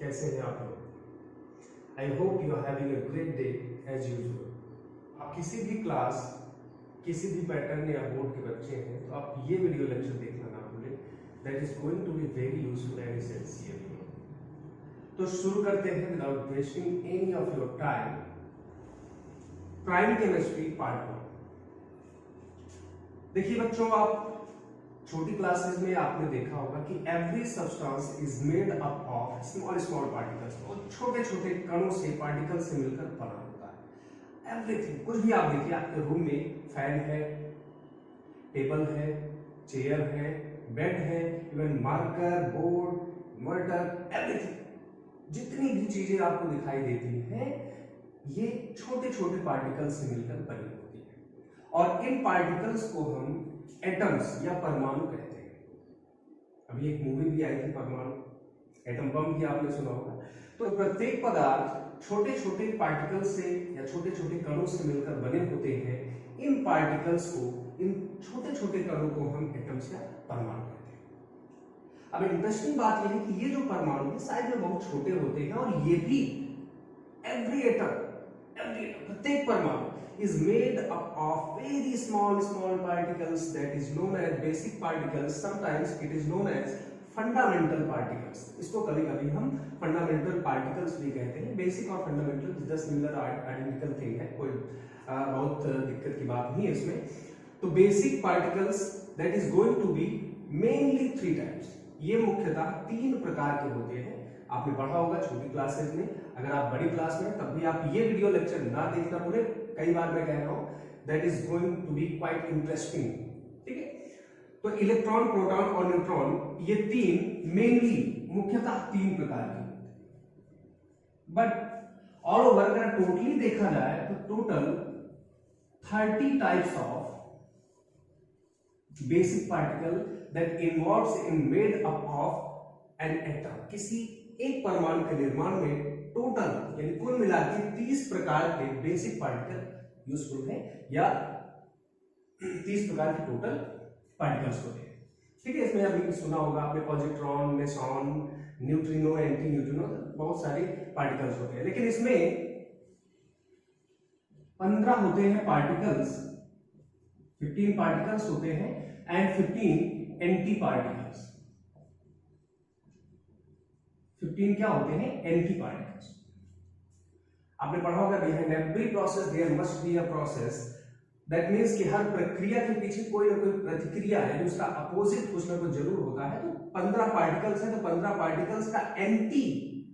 कैसे हैं आप लोग? I hope you are having a great day as usual. आप किसी भी क्लास, किसी भी पैटर्न या बोर्ड के बच्चे हैं तो आप ये वीडियो लेक्चर देखना ना भूलें। That is going to be very useful and essential. तो शुरू करते हैं without wasting any of your time. Prime chemistry part 1। देखिए बच्चों, आप छोटी क्लासेस में आपने देखा होगा कि every substance is made up of small small particles. और छोटे छोटे कणों से, पार्टिकल से मिलकर बना होता है एवरीथिंग। कुछ भी आप देखिए, आपके रूम में फैन है, टेबल है, चेयर है, बेड है, इवन मार्कर, बोर्ड, मर्टर, एवरीथिंग। जितनी भी चीजें आपको दिखाई देती हैं ये छोटे छोटे पार्टिकल्स से मिलकर बनी होती है। और इन पार्टिकल्स को हम एटम्स या परमाणु कहते हैं। अभी एक मूवी भी आई थी परमाणु, एटम बम भी आपने सुना होगा। तो प्रत्येक पदार्थ छोटे छोटे पार्टिकल से या छोटे छोटे कणों से मिलकर बने होते हैं। इन पार्टिकल्स को, इन छोटे छोटे कणों को हम एटम्स या परमाणु कहते हैं। अब इंटरेस्टिंग बात यह है कि ये जो परमाणु है साइज में बहुत छोटे होते हैं और ये भी एवरी एटम, प्रत्येक परमाणु is made up of very small particles that is known as basic particles. Sometimes it is known as fundamental particles. इसको कभी-कभी हम fundamental particles भी कहते हैं। बेसिक और fundamental just similar identical thing है, कोई बहुत दिक्कत की बात नहीं है इसमें। तो basic particles that is going to be mainly 3 types. ये मुख्यतः 3 प्रकार के होते हैं। आपने पढ़ा होगा छोटी क्लासेस में। अगर आप बड़ी क्लास में, तब भी आप ये वीडियो लेक्चर ना देखना भूलें। कई बार मैं कह रहा हूं that is going to be quite interesting. ठीक है, तो इलेक्ट्रॉन, प्रोटॉन और न्यूट्रॉन, ये 3 मेनली मुख्यतः 3 प्रकार के होते हैं। बट ऑल ओवर अगर टोटली देखा जाए तो total 30 types of basic particle that involves in made up of an atom. किसी एक परमाणु के निर्माण में टोटल यानी कुल मिलाकर 30 प्रकार के बेसिक पार्टिकल यूजफुल हैं, या 30 प्रकार के टोटल पार्टिकल्स होते हैं। ठीक है, इसमें अभी सुना होगा आपने positron, meson, neutrino, anti neutrino, बहुत सारे पार्टिकल्स होते हैं। लेकिन इसमें 15 होते हैं पार्टिकल्स, 15 पार्टिकल्स होते हैं एंड 15 एंटी पार्टिकल्स। 15 क्या होते हैं? Anti particles. आपने पढ़ा होगा behind every process there must be a process. That means कि हर प्रक्रिया के पीछे कोई ना कोई प्रतिक्रिया है, उसका अपोजिट कुछ ना कुछ जरूर होता है। तो 15 पार्टिकल्स है तो 15 पार्टिकल्स का एंटी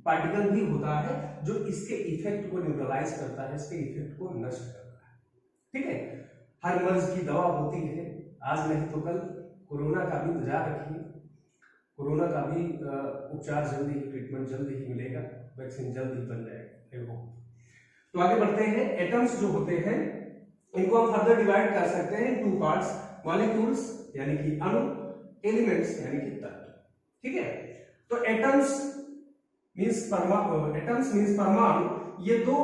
पार्टिकल भी होता है जो इसके इफेक्ट को न्यूट्रलाइज करता है, इसके इफेक्ट को नष्ट करता है। ठीक है, हर मर्ज की दवा होती है, आज नहीं तो कल। कोरोना का भी इंतजार रखिए, कोरोना का भी उपचार जल्दी ही, ट्रीटमेंट जल्दी ही मिलेगा, वैक्सीन जल्दी ही बन जाएगा। तो आगे बढ़ते हैं। एटम्स जो होते हैं इनको हम फर्दर डिवाइड कर सकते हैं 2 पार्ट्स, मॉलिक्यूल्स यानी कि अणु, एलिमेंट्स यानी कि तत्व। ठीक है, तो एटम्स मींस परमाणु, ये 2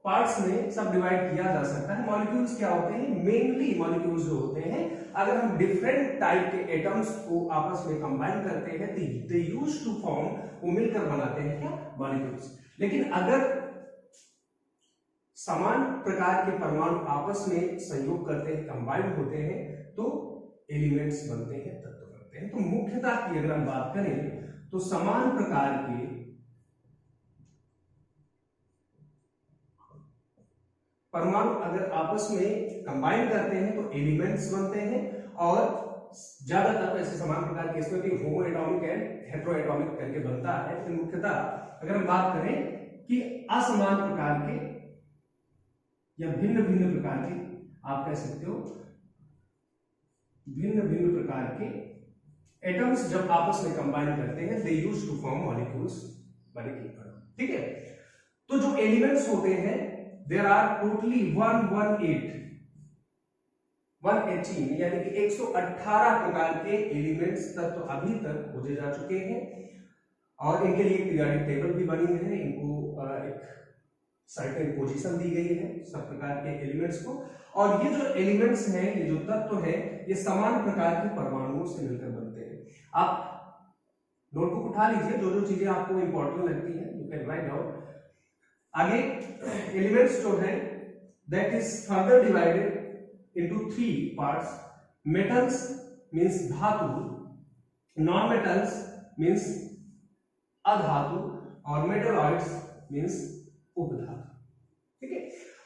पार्ट्स में सब डिवाइड किया जा सकता है। मॉलिक्यूल्स क्या होते हैं? मेनली मॉलिक्यूल्स जो होते हैं, अगर हम डिफरेंट टाइप के एटम्स को आपस में कंबाइन करते हैं तो दे यूज्ड टू फॉर्म, वो मिलकर बनाते हैं क्या? मॉलिक्यूल्स। लेकिन अगर समान प्रकार के परमाणु आपस में संयोग करते हैं, कंबाइन होते हैं, तो एलिमेंट्स बनते हैं, तत्व बनते हैं। तो मुख्यतः की अगर हम बात करें तो समान प्रकार के परमाणु अगर आपस में कंबाइन करते हैं तो एलिमेंट्स बनते हैं। और ज्यादातर ऐसे समान प्रकार के इसमें भी होमो एटॉमिक एंड हेटेरो एटॉमिक करके बनता है। लेकिन मुख्यतः अगर हम बात करें कि असमान प्रकार के या भिन्न भिन्न प्रकार के, आप कह सकते हो भिन्न भिन्न प्रकार के एटम्स जब आपस में कंबाइन करते हैं they used to form molecules. ठीक है, तो जो एलिमेंट्स होते हैं देयर आर टोटली 118 यानी कि 118 प्रकार के एलिमेंट्स तत्व अभी तक खोजे जा चुके हैं। और इनके लिए पीरियोडिक टेबल भी बनी है, इनको एक सर्टेन पोजीशन दी गई है सब प्रकार के एलिमेंट्स को। और ये जो एलिमेंट्स हैं, ये जो तत्व है, ये समान प्रकार के परमाणुओं से मिलकर बनते हैं। आप नोटबुक उठा लीजिए, जो जो चीजें आपको इंपॉर्टेंट लगती है यू कैन राइट डाउन। आगे एलिमेंट्स जो है that is further divided into 3 parts. Metals means धातु, नॉन मेटल्स मींस अधातु, और मेटलॉइड्स मींस उपधातु। ठीक है,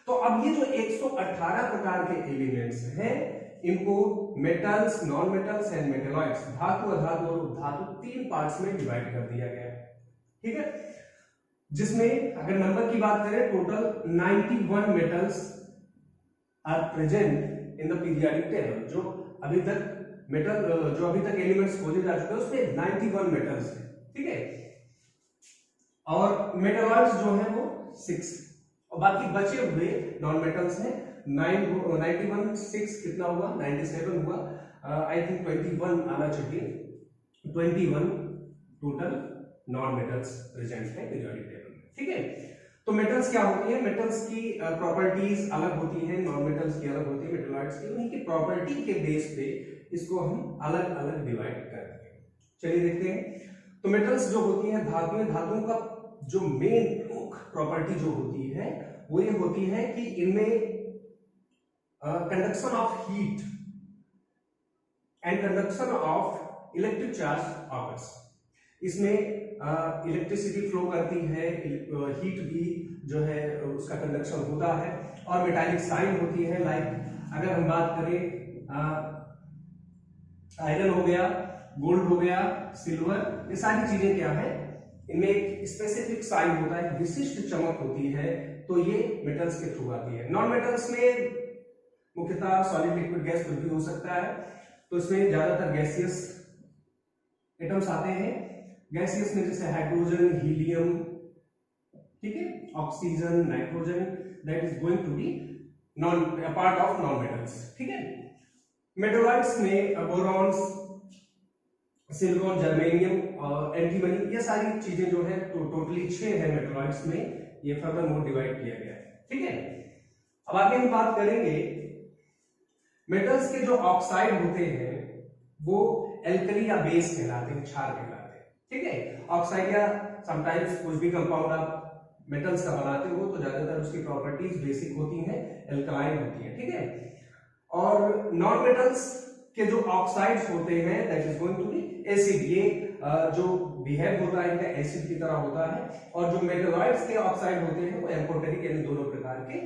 तो अब ये जो 118 प्रकार के एलिमेंट्स हैं, इनको metals, non metals and metalloids, धातु, अधातु और उपधातु 3 पार्ट्स में डिवाइड कर दिया गया है। ठीक है, जिसमें अगर नंबर की बात करें total 91 metals are present in the periodic table. जो अभी तक मेटल, जो अभी तक एलिमेंट्स खोजे जा चुके हैं उसमें 91 मेटल्स हैं। ठीक है, और मेटलॉइड्स जो है वो 6, और बाकी बचे हुए नॉन मेटल्स हैं 91, 6 कितना हुआ, 97 हुआ, आई थिंक 21 आना चाहिए। 21 टोटल नॉन मेटल्स प्रेजेंट है पीरियोडिक टेबल में। ठीक है, तो मेटल्स क्या होती है, मेटल्स की प्रॉपर्टीज अलग होती हैं, नॉन मेटल्स की अलग होती है, मेटलॉइड्स की, उन्हीं की प्रॉपर्टी के बेस पे इसको हम अलग अलग डिवाइड करते हैं। चलिए देखते हैं। तो मेटल्स जो होती हैं धातुएं, धातुओं का जो मेन प्रॉपर्टी जो होती है वो ये होती है कि इनमें conduction of heat and conduction of electric charge occurs. इसमें इलेक्ट्रिसिटी फ्लो करती है, हीट भी जो है उसका कंडक्शन होता है, और मेटालिक साइन होती है। लाइक अगर हम बात करें आयरन हो गया, गोल्ड हो गया, सिल्वर, ये सारी चीजें क्या है, इनमें एक स्पेसिफिक साइन होता है, विशिष्ट चमक होती है, तो ये मेटल्स के थ्रू आती है। नॉन मेटल्स में मुख्यतः सॉलिड, लिक्विड, गैस कुछ भी हो सकता है, तो इसमें ज्यादातर गैसियस एटम्स आते हैं। गैसियस में जैसे हाइड्रोजन, हीलियम, ठीक है, oxygen, nitrogen, that is going to be non part of non metals. ठीक है, मेटलॉइड्स में बोरॉन्स, सिलिकॉन, जर्मेनियम, एंटीमनी, ये सारी चीजें जो है तो टोटली 6 है मेटलॉइड्स में, ये फर्दर मोर डिवाइड किया गया है। ठीक है, अब आगे हम बात करेंगे मेटल्स के जो ऑक्साइड होते हैं वो एल्कली या बेस कहलाते हैं, क्षार कहलाते हैं। ठीक है, ऑक्साइड या समटाइम्स कुछ भी कंपाउंड आप मेटल्स का बनाते हो तो ज्यादातर उसकी प्रॉपर्टीज बेसिक होती हैं, एल्कलाइन होती हैं। ठीक है, और नॉन मेटल्स के जो ऑक्साइड्स होते हैं that is going to be acid, ये जो बिहेव होता है इनका एसिड की तरह होता है, और जो मेटलॉइड्स के ऑक्साइड होते हैं वो एम्फोटेरिक यानी दोनों प्रकार के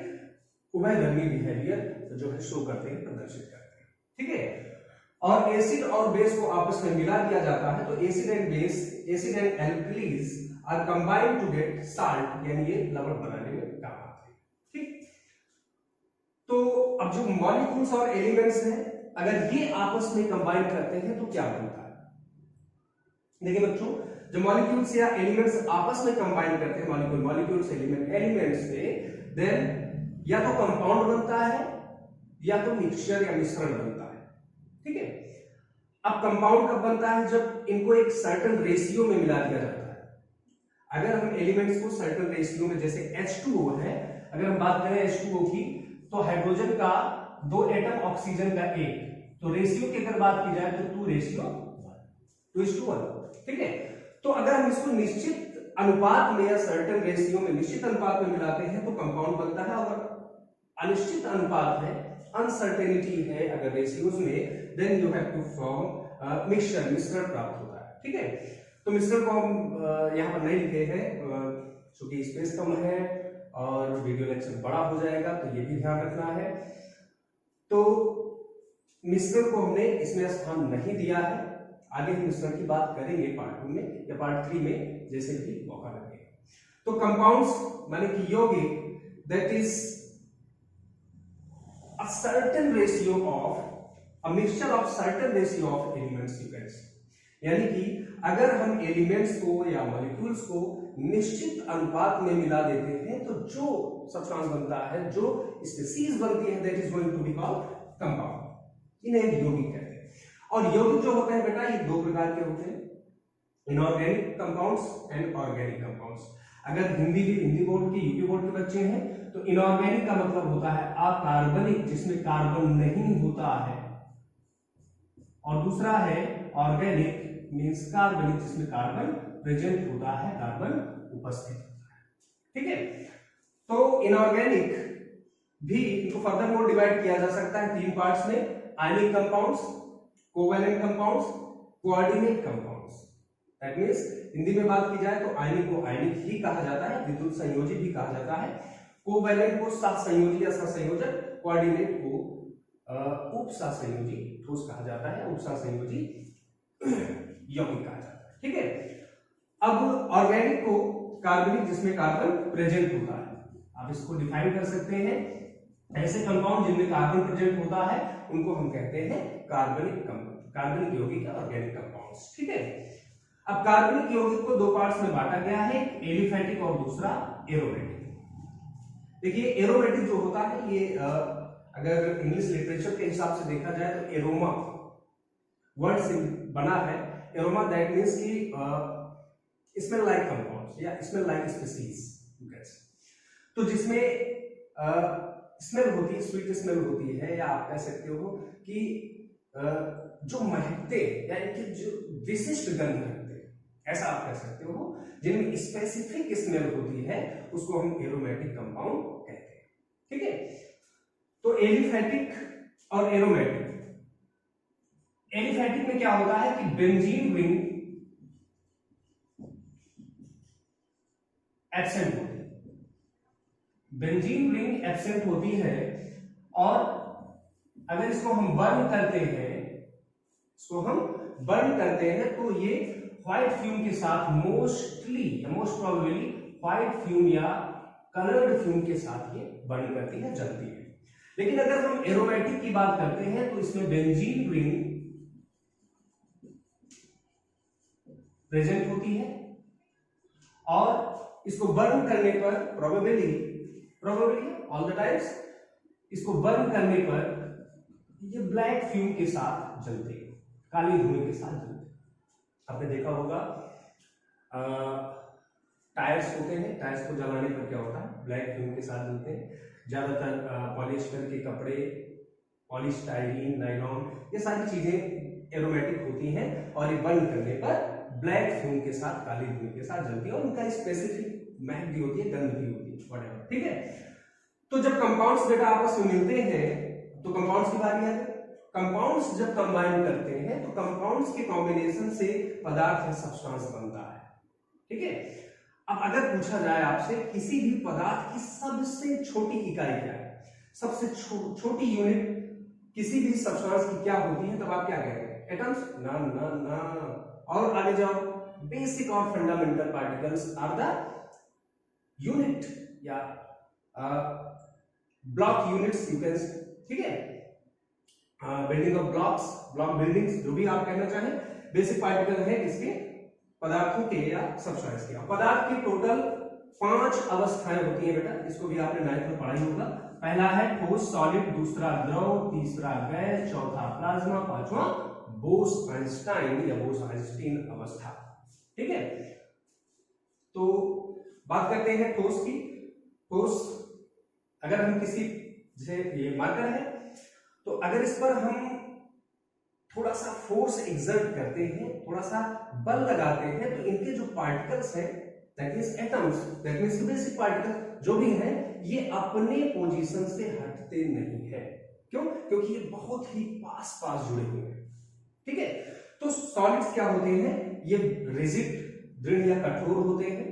उभयधर्मी बिहेवियर जो है शो करते हैं, प्रदर्शित करते हैं। ठीक है, और एसिड और बेस को आपस में मिला दिया जाता है, तो acid and base, acid and alkalis are combined to get salt, यानी ये लवण बनाने में काम आते हैं। ठीक, तो अब जो मॉलिक्यूल्स और एलिमेंट्स हैं अगर ये आपस में कंबाइन करते हैं तो क्या बनता है। देखिए बच्चों, जो मॉलिक्यूल्स या एलिमेंट्स आपस में कंबाइन करते हैं, मॉलिक्यूल्स, एलिमेंट्स से, देन या तो कंपाउंड बनता है या तो मिक्सचर या मिश्रण बनता है। ठीक है, अब कंपाउंड कब बनता है, जब इनको एक सर्टेन रेशियो में मिला दिया जाता है। अगर हम एलिमेंट्स को सर्टेन रेशियो में, जैसे H2O है, अगर हम बात करें H2O की, तो हाइड्रोजन का 2 एटम, ऑक्सीजन का 1, तो रेशियो की अगर बात की जाए तो 2:1। ठीक है, तो अगर हम इसको निश्चित अनुपात में या सर्टेन रेशियो में, निश्चित अनुपात में मिलाते हैं तो कंपाउंड बनता है, और अनिश्चित अनुपात है, अनसर्टेनिटी है अगर रेशियोज में, then you have to form mixture, मिश्रण प्राप्त होता है। ठीक है, तो मिश्रण को हम यहाँ पर नहीं लिखे हैं क्योंकि स्पेस कम है और वीडियो लेक्चर बड़ा हो जाएगा, तो ये भी ध्यान रखना है। तो मिश्रण को हमने इसमें स्थान नहीं दिया है, आगे हम मिश्रण की बात करेंगे पार्ट 2 में या पार्ट 3 में, जैसे भी मौका लगे। तो कंपाउंड्स माने कि यौगिक, that is a certain ratio of a mixture of certain ratio of elements you can say, यानी कि अगर हम एलिमेंट्स को या मॉलिक्यूल्स को निश्चित अनुपात में मिला देते हैं तो जो सब्सटेंस बनता है, जो स्पीशीज बनती है, that is going to be called compound. इन्हें यौगिक कहते हैं। और यौगिक जो होते हैं बेटा, ये 2 प्रकार के होते हैं, inorganic compounds and organic compounds. अगर हिंदी बोर्ड के, यूपी बोर्ड के बच्चे हैं तो इनऑर्गेनिक का मतलब होता है अकार्बनिक, जिसमें कार्बन नहीं होता है, और दूसरा है ऑर्गेनिक मीन्स कार्बनिक, जिसमें कार्बन प्रेजेंट होता है, कार्बन उपस्थित होता है। ठीक है, तो इनऑर्गेनिक भी इनको फर्दर मोर डिवाइड किया जा सकता है 3 पार्ट्स में: ionic compounds, covalent compounds, coordinate compounds. That means Hindi में बात की जाए तो आयनिक को आयनिक ही कहा जाता है, विद्युत संयोजी भी कहा जाता है, कोवैलेंट को सहसंयोजी या सहसंयोजक, कोऑर्डिनेट को उपसहसंयोजी ठोस कहा जाता है, उपसहसंयोजी यौगिक कहा जाता है। ठीक है, अब ऑर्गेनिक को कार्बनिक, जिसमें कार्बन प्रेजेंट होता है, आप इसको डिफाइन कर सकते हैं। ऐसे कंपाउंड जिनमें कार्बन प्रेजेंट होता है उनको हम कहते हैं कार्बनिक यौगिक या ऑर्गेनिक कंपाउंड्स। ठीक है, अब कार्बनिक यौगिक को 2 पार्ट्स में बांटा गया है, एक एलिफैटिक और दूसरा एरोमेटिक। देखिए एरोमेटिक जो होता है ये अगर इंग्लिश लिटरेचर के हिसाब से देखा जाए तो एरोमा वर्ड से बना है। एरोमा दैट मींस कि स्मेल लाइक कंपाउंड्स या स्मेल लाइक स्पीसीज, तो जिसमें स्मेल होती है, स्वीट स्मेल होती है, या आप कह सकते हो कि जो महकते या इनके जो विशिष्ट गंध रखते हैं, ऐसा आप कह सकते हो, जिनमें स्पेसिफिक स्मेल होती है, उसको हम एरोमेटिक कंपाउंड कहते हैं। ठीक है, तो एलिफैटिक और एरोमेटिक। एलिफैटिक में क्या होता है कि बेंजीन रिंग एब्सेंट होती है, बेंजीन रिंग एब्सेंट होती है, और अगर इसको हम बर्न करते हैं तो ये व्हाइट फ्यूम के साथ मोस्टली या मोस्ट प्रोबेबली व्हाइट फ्यूम या कलर्ड फ्यूम के साथ ये बर्न करती है, जलती है। लेकिन अगर हम एरोमेटिक की बात करते हैं तो इसमें बेंजीन रिंग प्रेजेंट होती है, और इसको बर्न करने पर प्रोबेबली ऑल द टाइम्स इसको बर्न करने पर ये ब्लैक फ्यूम के साथ जलते हैं, काली धुएं के साथ जलते हैं। आपने देखा होगा टायर्स होते हैं, टायर्स को जलाने पर क्या होता है, ब्लैक फ्यूम के साथ जलते हैं। ज्यादातर पॉलिस्टर के कपड़े, पॉलीस्टाइरीन, नायलॉन, ये सारी चीजें एरोमेटिक होती हैं, और ये बर्न करने पर ब्लैक फ्यूम के साथ, काली धुएं के साथ जलती है, और उनका स्पेसिफिक महक भी होती है, गंध भी होती है, व्हाटएवर। ठीक है, तो जब कंपाउंड्स बेटा आपस में मिलते हैं तो कंपाउंड्स की बारी है। कंपाउंड्स जब कंबाइन करते हैं तो कंपाउंड्स के कॉम्बिनेशन से पदार्थ या सब्सटेंस बनता है। ठीक है, अब अगर पूछा जाए आपसे किसी भी पदार्थ की सबसे छोटी इकाई क्या है, सबसे छोटी यूनिट किसी भी सब्सटेंस की क्या होती है, तब आप क्या कहेंगे, एटम्स? ना ना ना, और आगे जाओ, बेसिक और fundamental particles are the unit या ब्लॉक यूनिट्स यू कैन। ठीक है, building of blocks, block buildings, जो भी आप कहना चाहें, बेसिक पार्टिकल है किसके, पदार्थों के या सब्सटेंस के। पदार्थ की टोटल 5 अवस्थाएं होती हैं बेटा, इसको भी आपने 9th में पढ़ा ही होगा। पहला है ठोस सॉलिड, दूसरा द्रव, तीसरा गैस, चौथा प्लाज्मा, पांचवा बोस-आइंस्टाइन या बोस-आइंस्टीन अवस्था। ठीक है, तो बात करते हैं ठोस की। ठोस अगर हम किसी, जैसे ये मार्कर है, तो अगर इस पर हम थोड़ा सा फोर्स एक्सर्ट करते हैं, थोड़ा सा बल लगाते हैं, तो इनके जो पार्टिकल्स हैं, that means atoms, that means basic particle जो भी हैं, ये अपने पोजीशन से हटते नहीं है। क्यों? क्योंकि ये बहुत ही पास जुड़े हुए हैं। ठीक है, तो सॉलिड्स क्या होते हैं, ये रिजिड, दृढ़ या कठोर होते हैं,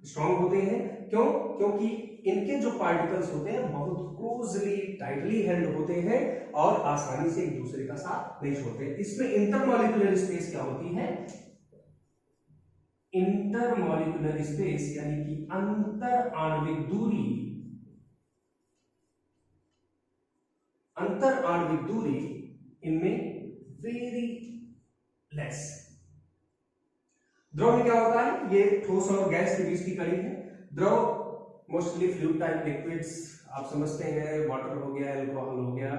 स्ट्रॉन्ग होते हैं। क्यों? क्योंकि इनके जो पार्टिकल्स होते हैं बहुत क्लोजली, टाइटली हेल्ड होते हैं, और आसानी से एक दूसरे का साथ नहीं छोड़ते। इसमें इंटरमॉलिक्यूलर स्पेस क्या होती है, इंटरमॉलिक्यूलर स्पेस यानी कि अंतर आणविक दूरी, अंतर आणविक दूरी इनमें वेरी लेस। द्रव में क्या होता है, ये ठोस और गैस के बीच की कड़ी है। द्रव मोस्टली फ्लूइड टाइप लिक्विड्स, आप समझते हैं, वाटर हो गया, अल्कोहल हो गया,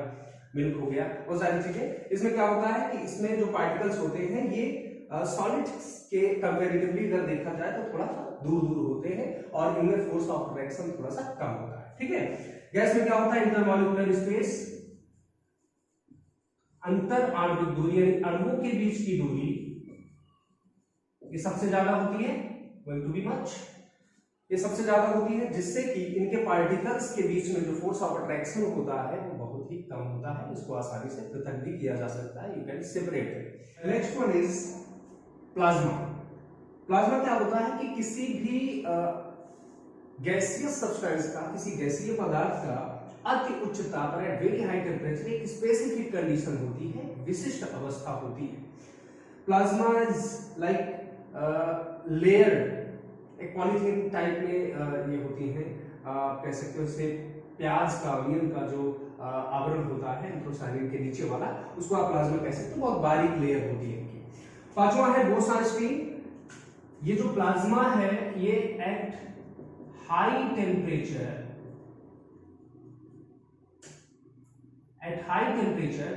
मिल्क हो गया, वो सारी चीजें। इसमें क्या होता है कि इसमें जो पार्टिकल्स होते हैं ये सॉलिड्स के कंपैरेटिवली अगर देखा जाए तो थोड़ा सा दूर दूर होते हैं, और इनमें फोर्स ऑफ अट्रैक्शन थोड़ा सा कम होता है। ठीक है, गैस में क्या होता है, इंटरमॉलिक्यूलर स्पेस, अंतर आणविक दूरी यानी अणुओं के बीच की दूरी ये सबसे ज्यादा होती है, गोइंग टू बी मच, ये सबसे ज्यादा होती है, जिससे कि इनके पार्टिकल्स के बीच में जो फोर्स ऑफ अट्रैक्शन होता है वो बहुत ही कम होता है। इसको आसानी से पृथक भी किया जा सकता है, you can separate it. Next one is plasma. Plasma क्या होता है कि किसी भी गैसियस सब्सटेंस का, किसी गैसीय पदार्थ का अति उच्च ताप एट वेरी हाई टेम्परेचर एक स्पेसिफिक कंडीशन होती है, विशिष्ट अवस्था होती है। प्लाज्मा इज लाइक लेयर्ड, एक पॉलीथीन टाइप में ये होती है, कह सकते हो इसे प्याज का, अनियन का जो आवरण होता है एंथ्रोसायनिन के नीचे वाला, उसको आप प्लाज्मा कह सकते हो, बहुत बारीक लेयर होती है इनकी। पांचवा है बोसानस्टीन। ये जो प्लाज्मा है ये at high temperature, at high temperature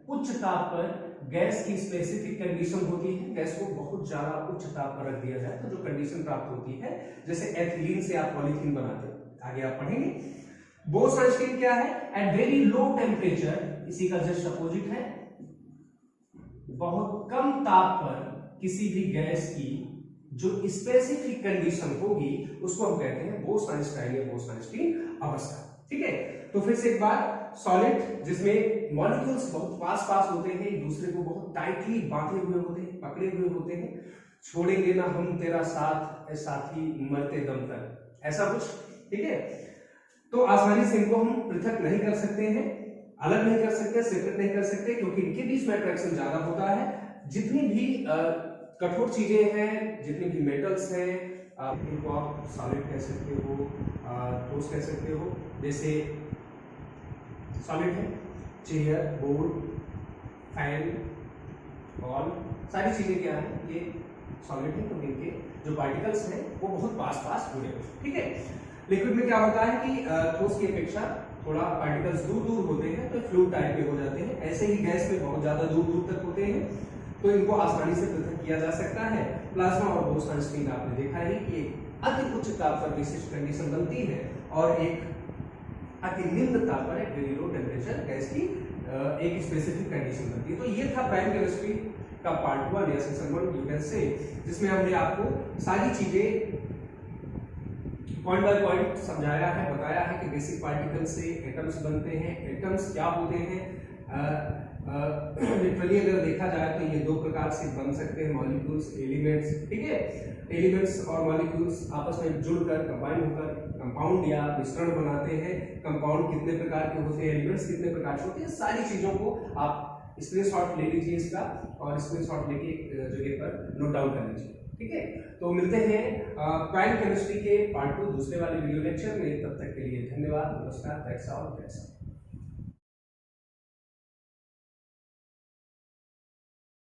उच्च ताप पर गैस की स्पेसिफिक कंडीशन होती है। गैस को बहुत ज्यादा उच्च ताप पर रख दिया जाए तो जो कंडीशन प्राप्त होती है, जैसे एथिलीन से आप पॉलीथीन बनाते हो, आगे आप पढ़ेंगे। बोसानस्टीन क्या है? एट वेरी लो टेम्परेचर, इसी का जस्ट अपोजिट है, बहुत कम ताप पर किसी भी गैस की जो स्पेसिफिक कंडीशन होगी उसको हम कहते हैं बोसानस्टाइन या बोसानस्टीन अवस्था। ठीक है, तो फिर से एक बार, सॉलिड जिसमें मॉलिक्यूल्स बहुत पास होते हैं, एक दूसरे को बहुत टाइटली बांधे हुए होते हैं, पकड़े हुए होते हैं, छोड़ेंगे ना हम तेरा साथ ए साथी मरते दम तक, ऐसा कुछ। ठीक है, तो आसानी से इनको हम पृथक नहीं कर सकते हैं, अलग नहीं कर सकते, सेपरेट नहीं कर सकते, क्योंकि इनके बीच में अट्रैक्शन ज्यादा होता है। जितनी भी कठोर चीजें हैं, जितनी भी मेटल्स हैं, इनको आप सॉलिड कह सकते हो, ठोस कह सकते हो। जैसे सॉलिड है चेयर, बोर्ड, फैन, बॉल, सारी चीजें क्या है, ये सॉलिड है, तो इनके जो पार्टिकल्स हैं वो बहुत पास जुड़े हुए। ठीक है, लिक्विड में क्या होता है कि ठोस की अपेक्षा थोड़ा पार्टिकल्स दूर होते हैं, तो फ्लूइड टाइप में हो जाते हैं। ऐसे ही गैस में बहुत ज्यादा दूर तक होते हैं, तो इनको आसानी से पृथक किया जा सकता है। प्लाज्मा और बोसानस्टीन आपने देखा है कि अति उच्च ताप पर विशिष्ट कंडीशन बनती है और एक अति निम्न ताप पर एक वेरी लो टेम्परेचर गैस की एक स्पेसिफिक कंडीशन बनती है। तो ये था प्राइम केमिस्ट्री का पार्ट 1 या सेक्शन 1 यू कैन से, जिसमें हमने आपको सारी चीजें पॉइंट बाय पॉइंट समझाया है, बताया है कि बेसिक पार्टिकल से एटम्स बनते हैं, एटम्स क्या होते हैं। लिटरली अगर देखा जाए तो ये दो प्रकार से बन सकते हैं, मॉलिक्यूल्स, एलिमेंट्स। ठीक है, एलिमेंट्स और मॉलिक्यूल्स आपस में जुड़कर कंबाइन होकर कंपाउंड या मिश्रण बनाते हैं। कंपाउंड कितने प्रकार के होते हैं, एलिमेंट्स कितने प्रकार के होते हैं, सारी चीजों को आप स्क्रीनशॉट ले लीजिए इसका, और स्क्रीनशॉट लेके जगह पर नोट डाउन कर लीजिए। ठीक है, तो मिलते हैं प्राइम केमिस्ट्री के पार्ट 2 दूसरे वाले वीडियो लेक्चर में। तब तक के लिए धन्यवाद, नमस्कार, दैट्स ऑल।